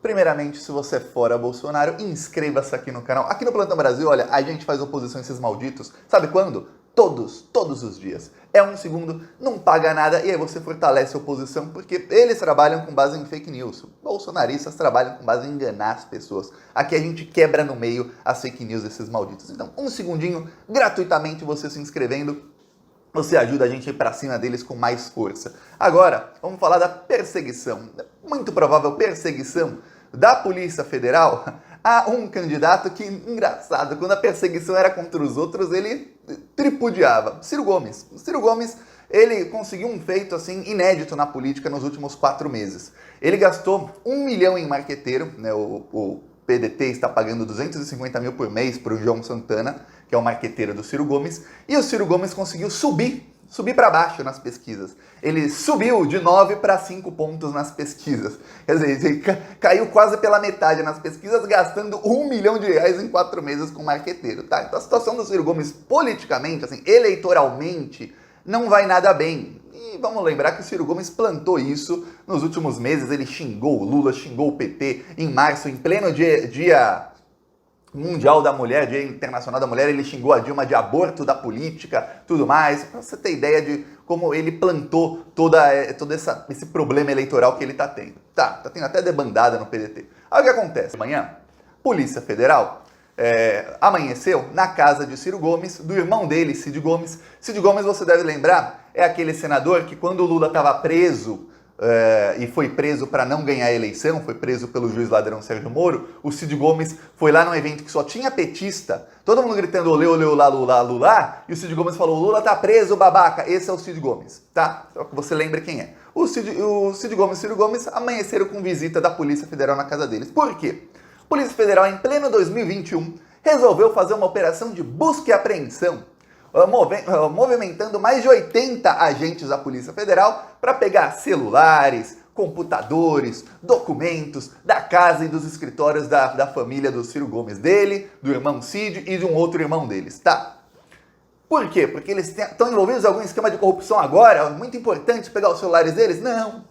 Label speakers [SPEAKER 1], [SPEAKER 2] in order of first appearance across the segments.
[SPEAKER 1] Primeiramente, se você é fora Bolsonaro, inscreva-se aqui no canal. Aqui no Plantão Brasil, olha, a gente faz oposição a esses malditos. Sabe quando? Todos os dias. É um segundo, não paga nada e aí você fortalece a oposição porque eles trabalham com base em fake news. Bolsonaristas trabalham com base em enganar as pessoas. Aqui a gente quebra no meio as fake news desses malditos. Então, um segundinho, gratuitamente você se inscrevendo, você ajuda a gente a ir pra cima deles com mais força. Agora, vamos falar da perseguição. Muito provável perseguição da Polícia Federal a um candidato que, engraçado, quando a perseguição era contra os outros, ele tripudiava. Ciro Gomes. Ciro Gomes, ele conseguiu um feito assim inédito na política nos últimos 4 meses. Ele gastou 1 milhão em marqueteiro, né, o PDT está pagando 250 mil por mês para o João Santana, que é o marqueteiro do Ciro Gomes, e o Ciro Gomes conseguiu subir para baixo nas pesquisas. Ele subiu de 9 para 5 pontos nas pesquisas. Quer dizer, ele caiu quase pela metade nas pesquisas, gastando 1 milhão de reais em 4 meses com marqueteiro, tá? Então a situação do Ciro Gomes politicamente, assim, eleitoralmente, não vai nada bem. E vamos lembrar que o Ciro Gomes plantou isso nos últimos meses. Ele xingou o Lula, xingou o PT. Em março, em pleno dia Mundial da Mulher, Dia Internacional da Mulher, ele xingou a Dilma de aborto da política, tudo mais. Pra você ter ideia de como ele plantou todo esse problema eleitoral que ele tá tendo. Tá tendo até debandada no PDT. Aí o que acontece? Amanhã, Polícia Federal amanheceu na casa de Ciro Gomes, do irmão dele, Cid Gomes. Cid Gomes, você deve lembrar, é aquele senador que quando o Lula estava preso, e foi preso para não ganhar a eleição, foi preso pelo juiz ladrão Sérgio Moro, o Cid Gomes foi lá num evento que só tinha petista, todo mundo gritando olê, olê, olá, lula, lula, e o Cid Gomes falou, Lula tá preso, babaca, esse é o Cid Gomes, tá? Só que você lembre quem é. O Cid Gomes e Ciro Gomes amanheceram com visita da Polícia Federal na casa deles. Por quê? A Polícia Federal, em pleno 2021, resolveu fazer uma operação de busca e apreensão, movimentando mais de 80 agentes da Polícia Federal para pegar celulares, computadores, documentos da casa e dos escritórios da família do Ciro Gomes, dele, do irmão Cid e de um outro irmão deles, tá? Por quê? Porque eles estão envolvidos em algum esquema de corrupção agora? Muito importante pegar os celulares deles? Não!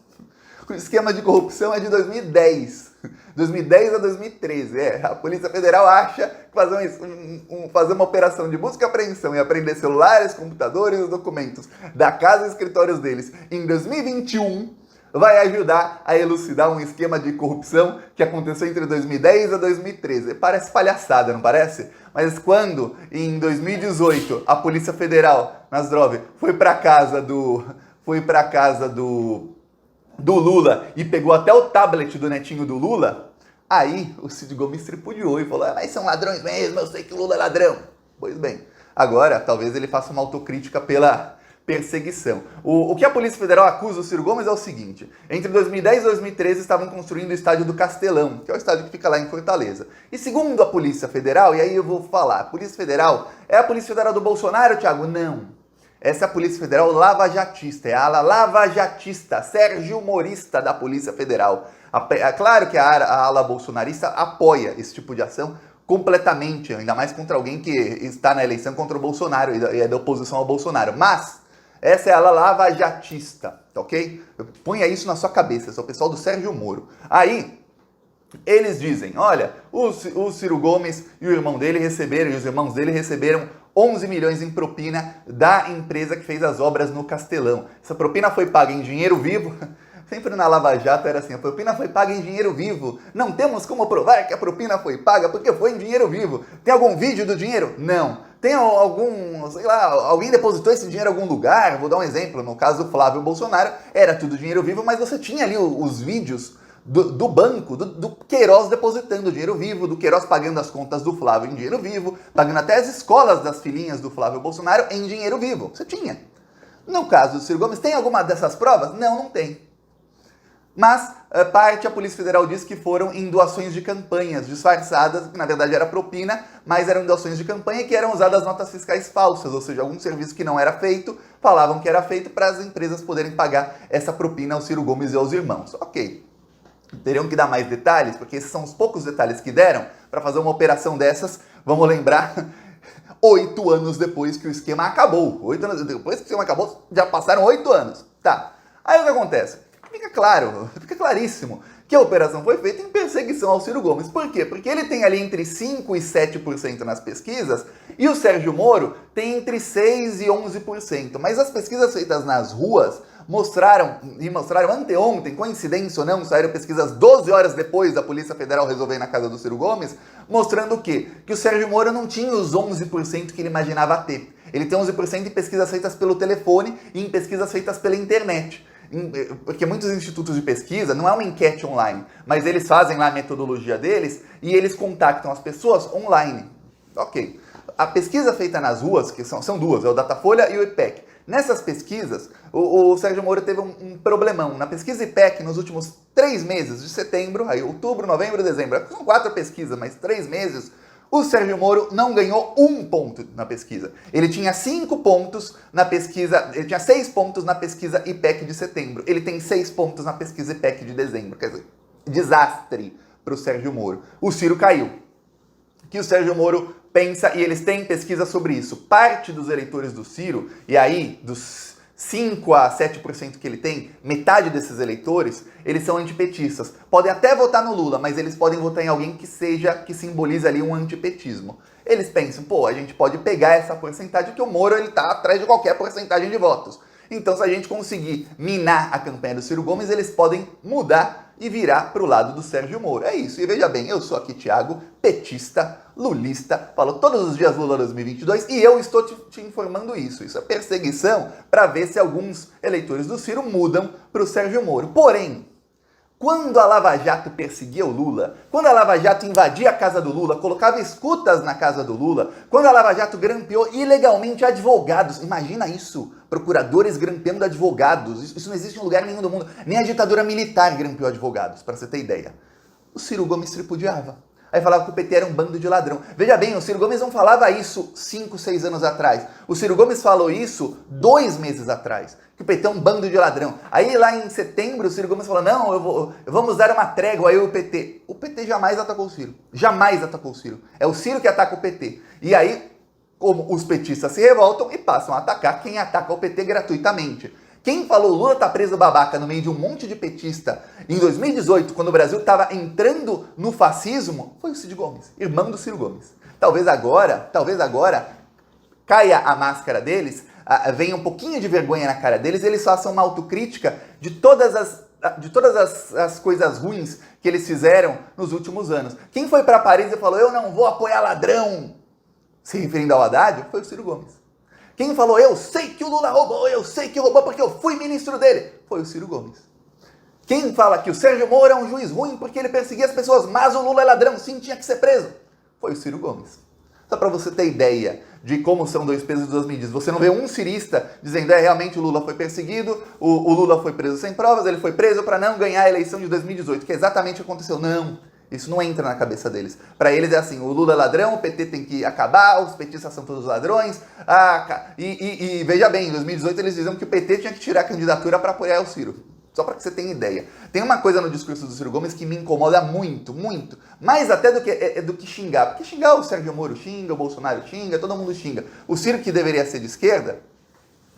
[SPEAKER 1] O esquema de corrupção é de 2010. 2010 a 2013, a Polícia Federal acha que fazer uma operação de busca e apreensão e apreender celulares, computadores e documentos da casa e escritórios deles em 2021 vai ajudar a elucidar um esquema de corrupção que aconteceu entre 2010 a 2013. Parece palhaçada, não parece? Mas quando, em 2018, a Polícia Federal, Nasdrov, foi para casa do Lula e pegou até o tablet do netinho do Lula, aí o Cid Gomes tripudiou e falou, mas são ladrões mesmo, eu sei que o Lula é ladrão. Pois bem, agora talvez ele faça uma autocrítica pela perseguição. O que a Polícia Federal acusa o Ciro Gomes é o seguinte, entre 2010 e 2013 estavam construindo o estádio do Castelão, que é o estádio que fica lá em Fortaleza. E segundo a Polícia Federal, e aí eu vou falar, a Polícia Federal é a Polícia Federal do Bolsonaro, Thiago? Não. Essa é a Polícia Federal lavajatista, é a ala lavajatista, Sérgio Morista da Polícia Federal. É claro que a ala bolsonarista apoia esse tipo de ação completamente, ainda mais contra alguém que está na eleição contra o Bolsonaro e é da oposição ao Bolsonaro. Mas essa é a ala lavajatista, tá ok? Ponha isso na sua cabeça, esse é o pessoal do Sérgio Moro. Aí, eles dizem, olha, o Ciro Gomes e o irmão dele receberam, e os irmãos dele receberam 11 milhões em propina da empresa que fez as obras no Castelão. Essa propina foi paga em dinheiro vivo. Sempre na Lava Jato era assim, a propina foi paga em dinheiro vivo. Não temos como provar que a propina foi paga porque foi em dinheiro vivo. Tem algum vídeo do dinheiro? Não. Tem algum, sei lá, alguém depositou esse dinheiro em algum lugar? Vou dar um exemplo, no caso do Flávio Bolsonaro, era tudo dinheiro vivo, mas você tinha ali os vídeos do banco, do Queiroz depositando dinheiro vivo, do Queiroz pagando as contas do Flávio em dinheiro vivo, pagando até as escolas das filhinhas do Flávio Bolsonaro em dinheiro vivo. Você tinha. No caso do Ciro Gomes, tem alguma dessas provas? Não, não tem. Mas a Polícia Federal diz que foram em doações de campanhas disfarçadas, que na verdade era propina, mas eram doações de campanha que eram usadas notas fiscais falsas, ou seja, algum serviço que não era feito, falavam que era feito para as empresas poderem pagar essa propina ao Ciro Gomes e aos irmãos. Ok. Teriam que dar mais detalhes, porque esses são os poucos detalhes que deram para fazer uma operação dessas, vamos lembrar, 8 anos depois que o esquema acabou. 8 anos depois que o esquema acabou, já passaram 8 anos. Tá. Aí o que acontece? fica claro, fica claríssimo que a operação foi feita em perseguição ao Ciro Gomes. Por quê? Porque ele tem ali entre 5% e 7% nas pesquisas e o Sérgio Moro tem entre 6% e 11%. Mas as pesquisas feitas nas ruas mostraram anteontem, coincidência ou não, saíram pesquisas 12 horas depois da Polícia Federal resolver ir na casa do Ciro Gomes, mostrando o quê? Que o Sérgio Moro não tinha os 11% que ele imaginava ter. Ele tem 11% em pesquisas feitas pelo telefone e em pesquisas feitas pela internet. Porque muitos institutos de pesquisa, não é uma enquete online, mas eles fazem lá a metodologia deles e eles contactam as pessoas online. Ok. A pesquisa feita nas ruas, que são duas, é o Datafolha e o IPEC. Nessas pesquisas, o Sérgio Moro teve um problemão. Na pesquisa IPEC, nos últimos 3 meses, de setembro, aí outubro, novembro, dezembro, são 4 pesquisas, mas 3 meses, o Sérgio Moro não ganhou 1 ponto na pesquisa. Ele tinha 5 pontos na pesquisa, ele tinha 6 pontos na pesquisa IPEC de setembro. Ele tem 6 pontos na pesquisa IPEC de dezembro. Quer dizer, desastre para o Sérgio Moro. O Ciro caiu. Que o Sérgio Moro pensa, e eles têm pesquisa sobre isso, parte dos eleitores do Ciro, e aí dos 5 a 7% que ele tem, metade desses eleitores, eles são antipetistas. Podem até votar no Lula, mas eles podem votar em alguém que simboliza ali um antipetismo. Eles pensam, pô, a gente pode pegar essa porcentagem, que o Moro ele tá atrás de qualquer porcentagem de votos. Então, se a gente conseguir minar a campanha do Ciro Gomes, eles podem mudar e virar para o lado do Sérgio Moro. É isso. E veja bem, eu sou aqui, Thiago, petista, lulista, falo todos os dias Lula 2022 e eu estou te informando isso. Isso é perseguição para ver se alguns eleitores do Ciro mudam para o Sérgio Moro. Porém, quando a Lava Jato perseguia o Lula, quando a Lava Jato invadia a casa do Lula, colocava escutas na casa do Lula, quando a Lava Jato grampeou ilegalmente advogados, imagina isso, procuradores grampeando advogados, isso não existe em lugar nenhum do mundo, nem a ditadura militar grampeou advogados, para você ter ideia. O Ciro Gomes tripudiava. Aí falava que o PT era um bando de ladrão. Veja bem, o Ciro Gomes não falava isso 5, 6 anos atrás. O Ciro Gomes falou isso 2 meses atrás. Que o PT é um bando de ladrão. Aí lá em setembro o Ciro Gomes falou, não, vamos dar uma trégua aí o PT. O PT jamais atacou o Ciro. Jamais atacou o Ciro. É o Ciro que ataca o PT. E aí, como os petistas se revoltam e passam a atacar quem ataca o PT gratuitamente. Quem falou Lula tá preso babaca no meio de um monte de petista em 2018, quando o Brasil estava entrando no fascismo, foi o Cid Gomes, irmão do Ciro Gomes. Talvez agora, caia a máscara deles, venha um pouquinho de vergonha na cara deles, eles façam uma autocrítica de todas as coisas ruins que eles fizeram nos últimos anos. Quem foi para Paris e falou, eu não vou apoiar ladrão, se referindo ao Haddad, foi o Ciro Gomes. Quem falou, eu sei que o Lula roubou, eu sei que roubou porque eu fui ministro dele, foi o Ciro Gomes. Quem fala que o Sérgio Moro é um juiz ruim porque ele perseguia as pessoas, mas o Lula é ladrão, sim, tinha que ser preso, foi o Ciro Gomes. Só para você ter ideia de como são 2 pesos e 2 medidas. Você não vê um cirista dizendo, realmente o Lula foi perseguido, o Lula foi preso sem provas, ele foi preso para não ganhar a eleição de 2018, que é exatamente o que aconteceu. Não. Isso não entra na cabeça deles. Para eles é assim, o Lula é ladrão, o PT tem que acabar, os petistas são todos ladrões. E veja bem, em 2018 eles diziam que o PT tinha que tirar a candidatura para apoiar o Ciro. Só para que você tenha ideia. Tem uma coisa no discurso do Ciro Gomes que me incomoda muito, muito. Mais até do que xingar. Porque xingar o Sérgio Moro xinga, o Bolsonaro xinga, todo mundo xinga. O Ciro, que deveria ser de esquerda,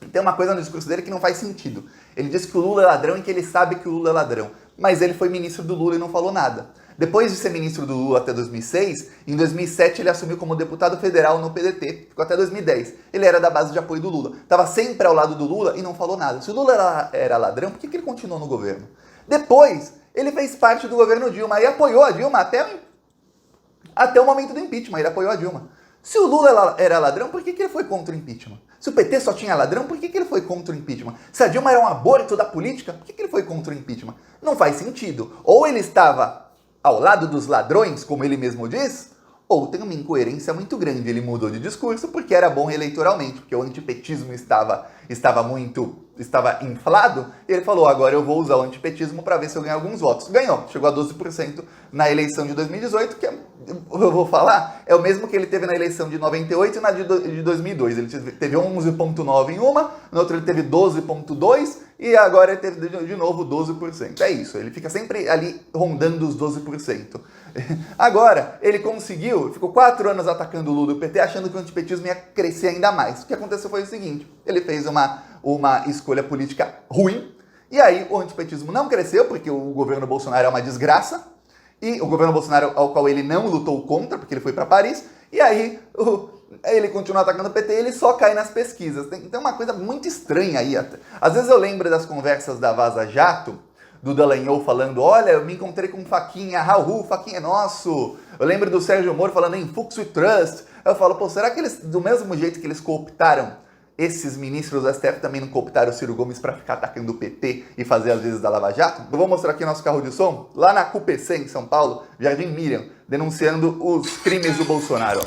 [SPEAKER 1] tem uma coisa no discurso dele que não faz sentido. Ele diz que o Lula é ladrão e que ele sabe que o Lula é ladrão. Mas ele foi ministro do Lula e não falou nada. Depois de ser ministro do Lula até 2006, em 2007 ele assumiu como deputado federal no PDT, ficou até 2010. Ele era da base de apoio do Lula. Estava sempre ao lado do Lula e não falou nada. Se o Lula era ladrão, por que ele continuou no governo? Depois, ele fez parte do governo Dilma e apoiou a Dilma até o momento do impeachment, ele apoiou a Dilma. Se o Lula era ladrão, por que ele foi contra o impeachment? Se o PT só tinha ladrão, por que ele foi contra o impeachment? Se a Dilma era um aborto da política, por que ele foi contra o impeachment? Não faz sentido. Ou ele estava ao lado dos ladrões, como ele mesmo diz, ou tem uma incoerência muito grande. Ele mudou de discurso porque era bom eleitoralmente, porque o antipetismo estava inflado, e ele falou, agora eu vou usar o antipetismo para ver se eu ganho alguns votos. Ganhou, chegou a 12% na eleição de 2018, que eu vou falar, é o mesmo que ele teve na eleição de 98 e na de 2002. Ele teve 11,9% em uma, na outra ele teve 12,2%, e agora ele teve de novo 12%. É isso, ele fica sempre ali rondando os 12%. Agora, ele conseguiu, ficou 4 anos atacando o Lula e o PT, achando que o antipetismo ia crescer ainda mais. O que aconteceu foi o seguinte, ele fez uma escolha política ruim, E aí o antipetismo não cresceu, porque o governo Bolsonaro é uma desgraça, e o governo Bolsonaro ao qual ele não lutou contra, porque ele foi para Paris, e aí ele continua atacando o PT e ele só cai nas pesquisas. Tem uma coisa muito estranha aí. Às vezes eu lembro das conversas da Vaza Jato, do Dallagnol falando, olha, eu me encontrei com Faquinha, Raul, Faquinha é nosso. Eu lembro do Sérgio Moro falando em Fux We Trust. Eu falo, pô, será que eles, do mesmo jeito que eles cooptaram esses ministros do STF, também não cooptaram o Ciro Gomes para ficar atacando o PT e fazer as vezes da Lava Jato? Eu vou mostrar aqui nosso carro de som, lá na CUPC em São Paulo, Jardim Miriam, denunciando os crimes do Bolsonaro.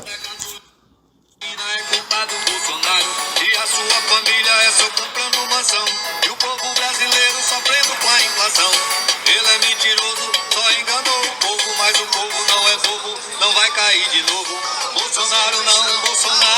[SPEAKER 2] Ele é mentiroso, só enganou o povo, mas o povo não é bobo, não vai cair de novo. Bolsonaro não, Bolsonaro